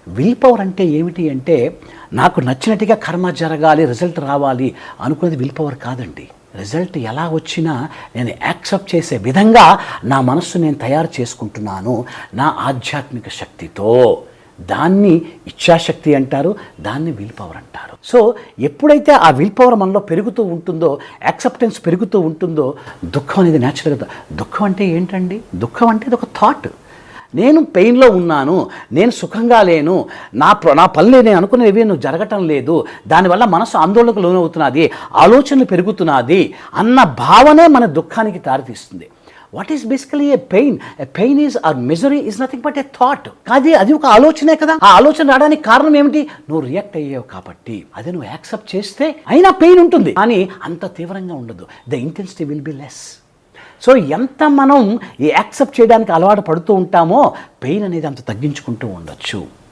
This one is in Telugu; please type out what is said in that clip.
విల్ పవర్ అంటే ఏమిటి అంటే, నాకు నచ్చినట్టుగా కర్మ జరగాలి, రిజల్ట్ రావాలి అనుకునేది విల్ పవర్ కాదండి. రిజల్ట్ ఎలా వచ్చినా నేను యాక్సెప్ట్ చేసే విధంగా నా మనస్సు నేను తయారు చేసుకుంటున్నాను నా ఆధ్యాత్మిక శక్తితో. దాన్ని ఇచ్ఛాశక్తి అంటారు, దాన్ని విల్ పవర్ అంటారు. సో ఎప్పుడైతే ఆ విల్ పవర్ మనలో పెరుగుతూ ఉంటుందో, యాక్సెప్టెన్స్ పెరుగుతూ ఉంటుందో, దుఃఖం అనేది న్యాచురల్గా. దుఃఖం అంటే ఏంటండి? దుఃఖం అంటే ఇది ఒక థాట్. నేను పెయిన్లో ఉన్నాను, నేను సుఖంగా లేను, నా పనులు నేను అనుకునేవి నువ్వు జరగటం లేదు, దానివల్ల మనసు ఆందోళనకు లోనవుతున్నది, ఆలోచనలు పెరుగుతున్నది అన్న భావనే మన దుఃఖానికి దారితీస్తుంది. What is basically a pain? A pain is or misery is nothing but a thought. అది ఒక ఆలోచనే కదా. ఆ ఆలోచన రావడానికి కారణం ఏమిటి? నువ్వు రియాక్ట్ అయ్యావు కాబట్టి. అదే నువ్వు యాక్సెప్ట్ చేస్తే అయినా పెయిన్ ఉంటుంది, కానీ అంత తీవ్రంగా ఉండదు. The intensity will be less. So ఎంత మనం ఈ యాక్సెప్ట్ చేయడానికి అలవాటు పడుతూ ఉంటామో పెయిన్ అనేది అంత తగ్గించుకుంటూ ఉండొచ్చు.